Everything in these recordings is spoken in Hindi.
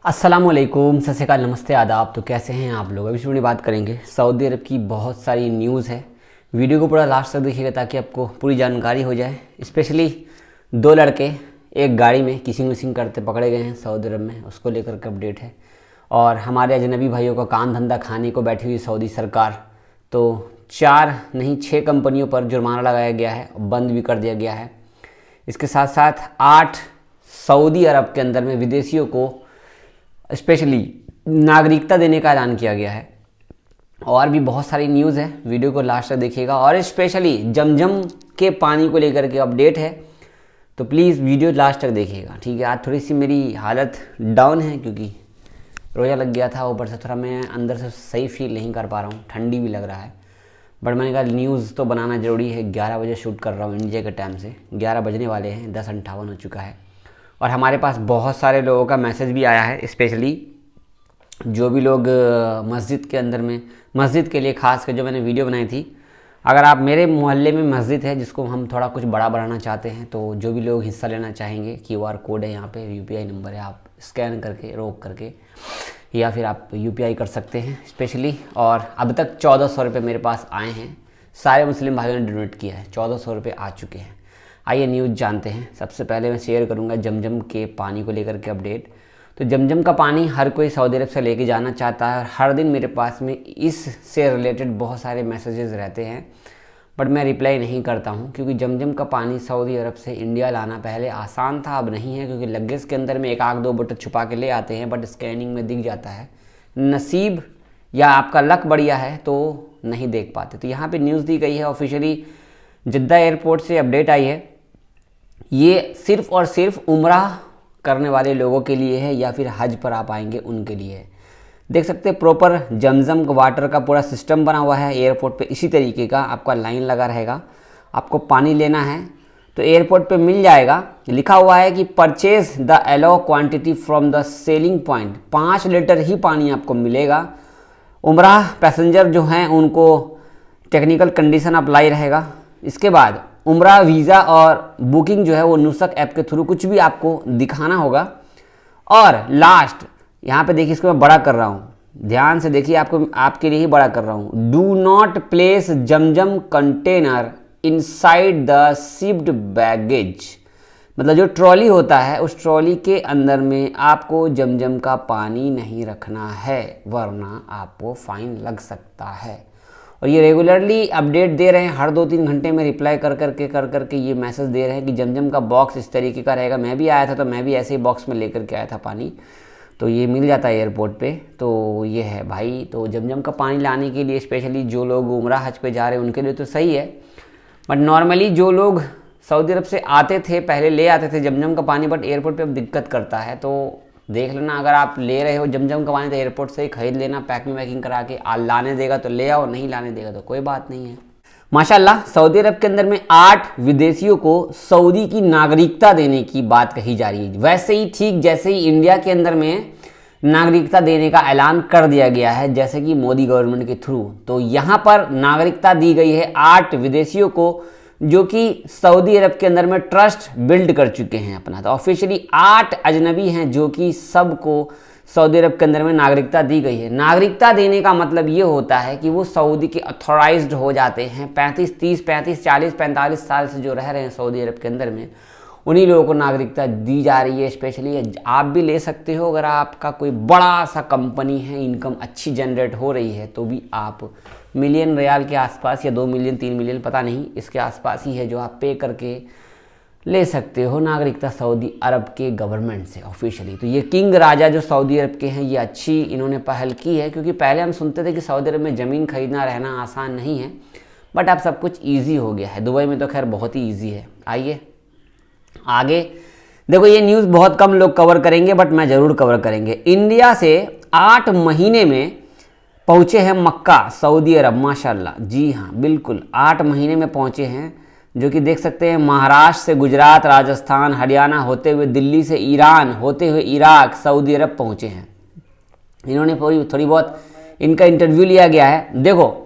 अस्सलामुअलैकुम, सत श्री अकाल, नमस्ते, आदाब। तो कैसे हैं आप लोग। अभी इस वीडियो में बात करेंगे सऊदी अरब की बहुत सारी न्यूज़ है। वीडियो को पूरा लास्ट तक देखिएगा ताकि आपको पूरी जानकारी हो जाए। स्पेशली दो लड़के एक गाड़ी में किसिंग विसिंग करते पकड़े गए हैं सऊदी अरब में, उसको लेकर के अपडेट है। और हमारे अजनबी भाइयों का काम धंधा खाने को बैठी हुई सऊदी सरकार, तो 4 नहीं 6 कंपनियों पर जुर्माना लगाया गया है, बंद भी कर दिया गया है। इसके साथ साथ 8 सऊदी अरब के अंदर में विदेशियों को स्पेशली नागरिकता देने का ऐलान किया गया है। और भी बहुत सारी न्यूज़ है, वीडियो को लास्ट तक देखिएगा। और स्पेशली जमजम के पानी को लेकर के अपडेट है, तो प्लीज़ वीडियो लास्ट तक देखिएगा, ठीक है। आज थोड़ी सी मेरी हालत डाउन है क्योंकि रोज़ा लग गया था, ऊपर से थोड़ा मैं अंदर से सही फील नहीं कर पा रहा हूँ, ठंडी भी लग रहा है। बट मैंने कहा न्यूज़ तो बनाना ज़रूरी है। 11 बजे शूट कर रहा हूँ इंडिया के टाइम से, 11 बजने वाले हैं, 10:58 हो चुका है। और हमारे पास बहुत सारे लोगों का मैसेज भी आया है, स्पेशली जो भी लोग मस्जिद के अंदर में, मस्जिद के लिए खास कर जो मैंने वीडियो बनाई थी। अगर आप मेरे मोहल्ले में मस्जिद है जिसको हम थोड़ा कुछ बड़ा बनाना चाहते हैं, तो जो भी लोग हिस्सा लेना चाहेंगे, QR कोड है यहाँ पे, UPI नंबर है, आप स्कैन करके रोक करके या फिर आप UPI कर सकते हैं स्पेशली। और अब तक 1400 रुपये मेरे पास आए हैं, सारे मुस्लिम भाइयों ने डोनेट किया है, 1400 रुपये आ चुके हैं। आइए न्यूज़ जानते हैं। सबसे पहले मैं शेयर करूंगा जमजम के पानी को लेकर के अपडेट। तो जमजम का पानी हर कोई सऊदी अरब से लेके जाना चाहता है और हर दिन मेरे पास में इससे रिलेटेड बहुत सारे मैसेजेस रहते हैं, बट मैं रिप्लाई नहीं करता हूं क्योंकि जमजम का पानी सऊदी अरब से इंडिया लाना पहले आसान था, अब नहीं है, क्योंकि लगेज के अंदर में एक आध दो बोतल छुपा के ले आते हैं, बट स्कैनिंग में दिख जाता है। नसीब या आपका लक बढ़िया है तो नहीं देख पाते। तो यहाँ पर न्यूज़ दी गई है ऑफिशियली, जिद्दा एयरपोर्ट से अपडेट आई है। ये सिर्फ और सिर्फ उम्राह करने वाले लोगों के लिए है या फिर हज पर आप आएंगे उनके लिए है। देख सकते हैं प्रॉपर जमजम वाटर का पूरा सिस्टम बना हुआ है एयरपोर्ट पे। इसी तरीके का आपका लाइन लगा रहेगा, आपको पानी लेना है तो एयरपोर्ट पे मिल जाएगा। लिखा हुआ है कि purchase the allow quantity from the selling point, 5 litre ही पानी आपको मिलेगा। उम्राह पैसेंजर जो हैं उनको टेक्निकल कंडीशन अप्लाई रहेगा। इसके बाद उम्रा वीज़ा और बुकिंग जो है वो नुसक ऐप के थ्रू कुछ भी आपको दिखाना होगा। और लास्ट यहाँ पे देखिए, इसको मैं बड़ा कर रहा हूँ, ध्यान से देखिए, आपको आपके लिए ही बड़ा कर रहा हूँ। Do not place Zamzam container inside the shipped baggage, मतलब जो ट्रॉली होता है उस ट्रॉली के अंदर में आपको जमजम का पानी नहीं रखना है, वरना आपको फाइन लग सकता है। और ये रेगुलरली अपडेट दे रहे हैं, हर 2-3 घंटे में रिप्लाई कर करके ये मैसेज दे रहे हैं कि जमजम का बॉक्स इस तरीके का रहेगा। मैं भी आया था तो मैं भी ऐसे ही बॉक्स में लेकर के आया था पानी, तो ये मिल जाता है एयरपोर्ट पे। तो ये है भाई, तो जमजम का पानी लाने के लिए स्पेशली जो लोग उम्रा हज पे जा रहे हैं उनके लिए तो सही है, बट नॉर्मली जो लोग सऊदी अरब से आते थे पहले ले आते थे जमजम का पानी, बट एयरपोर्ट पर अब दिक्कत करता है। तो देख लेना, अगर आप ले रहे हो जमजम का पानी तो एयरपोर्ट से ही खरीद लेना, पैकिंग वैकिंग करा के। लाने देगा तो ले आओ, नहीं लाने देगा तो कोई बात नहीं है। माशाल्लाह सऊदी अरब के अंदर में 8 विदेशियों को सऊदी की नागरिकता देने की बात कही जा रही है। वैसे ही ठीक जैसे ही इंडिया के अंदर में नागरिकता देने का ऐलान कर दिया गया है, जैसे कि मोदी गवर्नमेंट के थ्रू, तो यहाँ पर नागरिकता दी गई है 8 विदेशियों को जो कि सऊदी अरब के अंदर में ट्रस्ट बिल्ड कर चुके हैं अपना। तो ऑफिशियली 8 अजनबी हैं जो कि सबको सऊदी अरब के अंदर में नागरिकता दी गई है। नागरिकता देने का मतलब ये होता है कि वो सऊदी के अथॉराइज्ड हो जाते हैं। 35 40 45 साल से जो रह रहे हैं सऊदी अरब के अंदर में, उन्हीं लोगों को नागरिकता दी जा रही है। स्पेशली आप भी ले सकते हो, अगर आपका कोई बड़ा सा कंपनी है, इनकम अच्छी जनरेट हो रही है, तो भी आप मिलियन रियाल के आसपास या 2 मिलियन 3 मिलियन पता नहीं इसके आसपास ही है जो आप पे करके ले सकते हो नागरिकता सऊदी अरब के गवर्नमेंट से ऑफिशियली। तो ये किंग राजा जो सऊदी अरब के हैं, ये अच्छी इन्होंने पहल की है, क्योंकि पहले हम सुनते थे कि सऊदी अरब में ज़मीन खरीदना रहना आसान नहीं है, बट अब सब कुछ ईजी हो गया है। दुबई में तो खैर बहुत ही ईजी है। आइए आगे देखो, ये न्यूज़ बहुत कम लोग कवर करेंगे, बट मैं ज़रूर कवर करेंगे। इंडिया से 8 महीने में पहुँचे हैं मक्का सऊदी अरब, माशाल्लाह। जी हाँ बिल्कुल, 8 महीने में पहुँचे हैं, जो कि देख सकते हैं महाराष्ट्र से गुजरात, राजस्थान, हरियाणा होते हुए दिल्ली से ईरान होते हुए इराक, सऊदी अरब पहुँचे हैं। इन्होंने थोड़ी बहुत इनका इंटरव्यू लिया गया है। देखो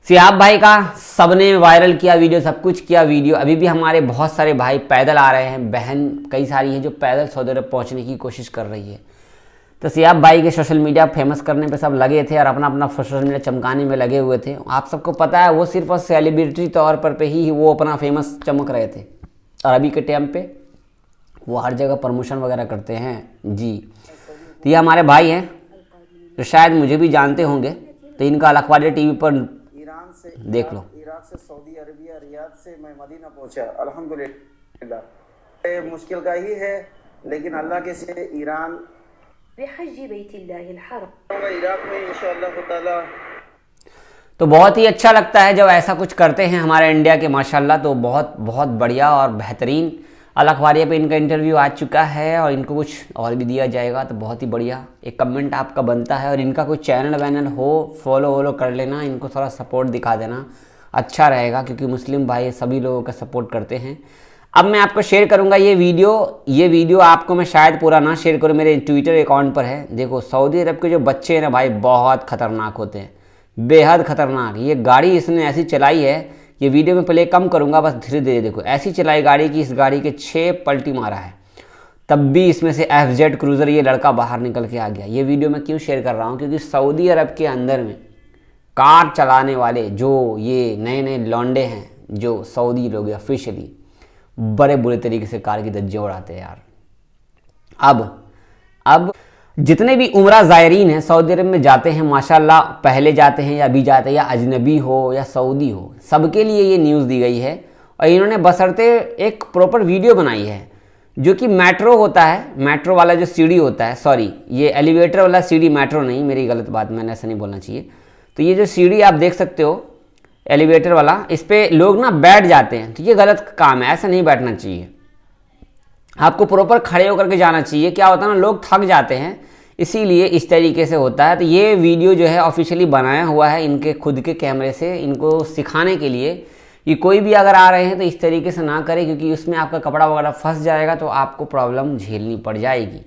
सियाब भाई का सबने वायरल किया वीडियो, सब कुछ किया वीडियो। अभी भी हमारे बहुत सारे भाई पैदल आ रहे हैं, बहन कई सारी है जो पैदल सऊदी अरब पहुँचने की कोशिश कर रही है। तो सियाब भाई के सोशल मीडिया फेमस करने पे सब लगे थे और अपना अपना सोशल मीडिया चमकाने में लगे हुए थे। आप सबको पता है वो सिर्फ सेलिब्रिटी तौर पर ही वो अपना फेमस चमक रहे थे, और अभी के टाइम पे वो हर जगह प्रमोशन वगैरह करते हैं जी। तो ये हमारे भाई हैं जो शायद मुझे भी जानते होंगे, तो इनका अल अखबार टीवी पर ईरान से देख लो। इराक से सऊदी अरबिया रियाद से मैं मदीना पहुंचा, अल्हम्दुलिल्लाह। मुश्किल का ही है, लेकिन अल्लाह के से ईरान इराक में इंशाअल्लाह ताला। तो बहुत ही अच्छा लगता है जब ऐसा कुछ करते हैं हमारे इंडिया के माशाल्लाह। तो बहुत बहुत बढ़िया और बेहतरीन अल अखबारिया पे इनका इंटरव्यू आ चुका है और इनको कुछ और भी दिया जाएगा, तो बहुत ही बढ़िया। एक कमेंट आपका बनता है, और इनका कोई चैनल वैनल हो फॉलो वॉलो कर लेना, इनको थोड़ा सपोर्ट दिखा देना, अच्छा रहेगा, क्योंकि मुस्लिम भाई सभी लोगों का सपोर्ट करते हैं। अब मैं आपको शेयर करूंगा ये वीडियो आपको मैं शायद पूरा ना शेयर करूं, मेरे ट्विटर अकाउंट पर है। देखो सऊदी अरब के जो बच्चे हैं ना भाई, बहुत ख़तरनाक होते हैं, बेहद ख़तरनाक। ये गाड़ी इसने ऐसी चलाई है, ये वीडियो में प्ले कम करूंगा, बस धीरे धीरे देखो, ऐसी चलाई गाड़ी की इस गाड़ी के 6 पलटी मारा है, तब भी इसमें से FZ क्रूज़र ये लड़का बाहर निकल के आ गया। ये वीडियो मैं क्यों शेयर कर रहा हूँ, क्योंकि सऊदी अरब के अंदर में कार चलाने वाले जो ये नए नए लौंडे हैं, जो सऊदी लोग ऑफिशियली बड़े बुरे तरीके से कार की धज्जियां उड़ाते हैं यार। अब जितने भी उम्रा ज़ायरीन हैं सऊदी अरब में जाते हैं माशाल्लाह, पहले जाते हैं या अभी जाते हैं, या अजनबी हो या सऊदी हो, सबके लिए ये न्यूज़ दी गई है। और इन्होंने बशर्ते एक प्रॉपर वीडियो बनाई है, जो कि मेट्रो होता है, मेट्रो वाला जो सीढ़ी होता है, सॉरी ये एलिवेटर वाला सीढ़ी, मेट्रो नहीं, मेरी गलत बात, मैंने ऐसा नहीं बोलना चाहिए। तो ये जो सीढ़ी आप देख सकते हो एलिवेटर वाला, इस पर लोग ना बैठ जाते हैं, तो ये गलत काम है, ऐसा नहीं बैठना चाहिए, आपको प्रॉपर खड़े होकर के जाना चाहिए। क्या होता है ना, लोग थक जाते हैं, इसीलिए इस तरीके से होता है। तो ये वीडियो जो है ऑफिशियली बनाया हुआ है इनके खुद के कैमरे से, इनको सिखाने के लिए कि कोई भी अगर आ रहे हैं तो इस तरीके से ना करें, क्योंकि उसमें आपका कपड़ा वगैरह फंस जाएगा तो आपको प्रॉब्लम झेलनी पड़ जाएगी।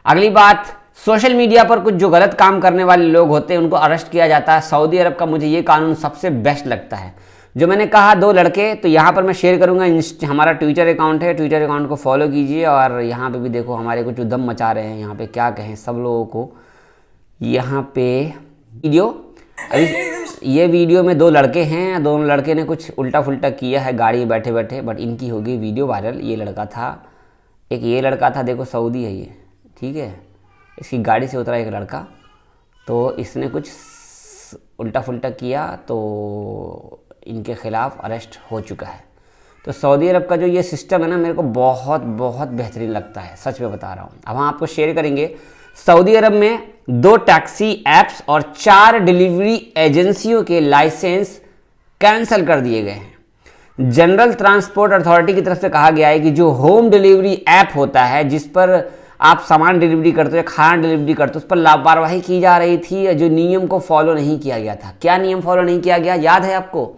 अगली बात, सोशल मीडिया पर कुछ जो गलत काम करने वाले लोग होते हैं उनको अरेस्ट किया जाता है। सऊदी अरब का मुझे ये कानून सबसे बेस्ट लगता है। जो मैंने कहा 2 लड़के, तो यहाँ पर मैं शेयर करूँगा, हमारा ट्विटर अकाउंट है, ट्विटर अकाउंट को फॉलो कीजिए। और यहाँ पे भी देखो हमारे कुछ उद्यम मचा रहे हैं, यहाँ पे क्या कहें सब लोगों को। यहाँ पे ये वीडियो में 2 लड़के हैं, दोनों लड़के ने कुछ उल्टा फुल्टा किया है गाड़ी में बैठे बैठे, बट इनकी होगी वीडियो वायरल। ये लड़का था, एक ये लड़का था, देखो सऊदी है ये, ठीक है, इसकी गाड़ी से उतरा एक लड़का, तो इसने कुछ उल्टा फुल्टा किया, तो इनके खिलाफ अरेस्ट हो चुका है। तो सऊदी अरब का जो ये सिस्टम है ना, मेरे को बहुत बहुत बेहतरीन लगता है, सच में बता रहा हूँ। अब हम आपको शेयर करेंगे, सऊदी अरब में 2 टैक्सी ऐप्स और 4 डिलीवरी एजेंसियों के लाइसेंस कैंसिल कर दिए गए हैं। जनरल ट्रांसपोर्ट अथॉरिटी की तरफ से कहा गया है कि जो होम डिलीवरी ऐप होता है, जिस पर आप सामान डिलीवरी करते हो या खाना डिलीवरी करते हो, उस पर लापरवाही की जा रही थी, जो नियम को फॉलो नहीं किया गया था। क्या नियम फॉलो नहीं किया गया, याद है आपको?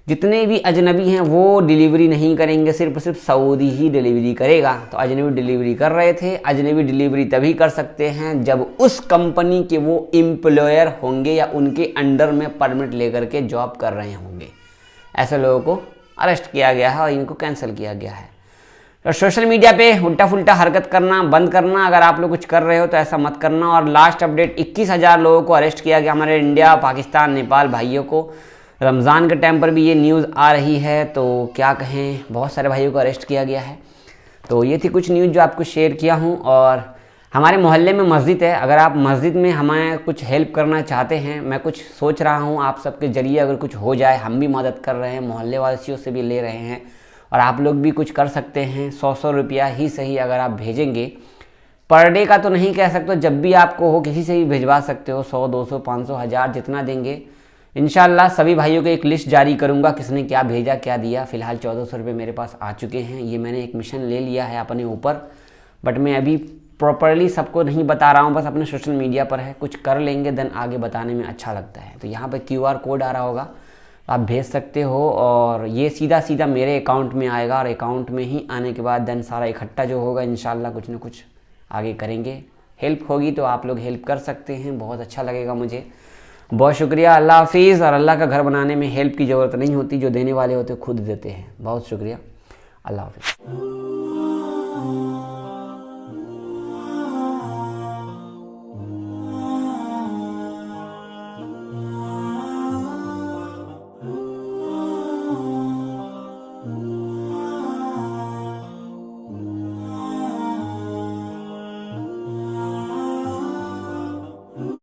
जितने भी अजनबी हैं वो डिलीवरी नहीं करेंगे, सिर्फ सऊदी ही डिलीवरी करेगा। तो अजनबी डिलीवरी कर रहे थे। अजनबी डिलीवरी तभी कर सकते हैं जब उस कंपनी के वो एम्प्लॉयर होंगे या उनके अंडर में परमिट लेकर के जॉब कर रहे होंगे। ऐसे लोगों को अरेस्ट किया गया है और इनको कैंसिल किया गया है। और सोशल मीडिया पे उल्टा फुल्टा हरकत करना बंद करना, अगर आप लोग कुछ कर रहे हो तो ऐसा मत करना। और लास्ट अपडेट, 21,000 लोगों को अरेस्ट किया गया, हमारे इंडिया, पाकिस्तान, नेपाल भाइयों को। रमज़ान के टाइम पर भी ये न्यूज़ आ रही है, तो क्या कहें, बहुत सारे भाइयों को अरेस्ट किया गया है। तो ये थी कुछ न्यूज़ जो आपको शेयर किया हूँ। और हमारे मोहल्ले में मस्जिद है, अगर आप मस्जिद में हमें कुछ हेल्प करना चाहते हैं, मैं कुछ सोच रहा हूँ आप सबके ज़रिए अगर कुछ हो जाए, हम भी मदद कर रहे हैं, मोहल्ले वासियों से भी ले रहे हैं, और आप लोग भी कुछ कर सकते हैं। 100 रुपया ही सही अगर आप भेजेंगे, पर डे का तो नहीं कह सकते, जब भी आपको हो किसी से भी भिजवा सकते हो, 100, 200, 500, 1000 जितना देंगे। इंशाल्लाह सभी भाइयों को एक लिस्ट जारी करूंगा, किसने क्या भेजा क्या दिया। फ़िलहाल 1400 रुपये मेरे पास आ चुके हैं। ये मैंने एक मिशन ले लिया है अपने ऊपर, बट मैं अभी प्रॉपरली सबको नहीं बता रहा हूँ, बस अपने सोशल मीडिया पर है। कुछ कर लेंगे देन आगे बताने में अच्छा लगता है। तो यहाँ पर QR कोड आ रहा होगा, आप भेज सकते हो, और ये सीधा सीधा मेरे अकाउंट में आएगा, और अकाउंट में ही आने के बाद देन सारा इकट्ठा जो होगा इंशाल्लाह कुछ ना कुछ आगे करेंगे। हेल्प होगी तो आप लोग हेल्प कर सकते हैं, बहुत अच्छा लगेगा मुझे। बहुत शुक्रिया, अल्लाह हाफिज़। और अल्लाह का घर बनाने में हेल्प की ज़रूरत नहीं होती, जो देने वाले होते खुद देते हैं। बहुत शुक्रिया, अल्लाह हाफिज़।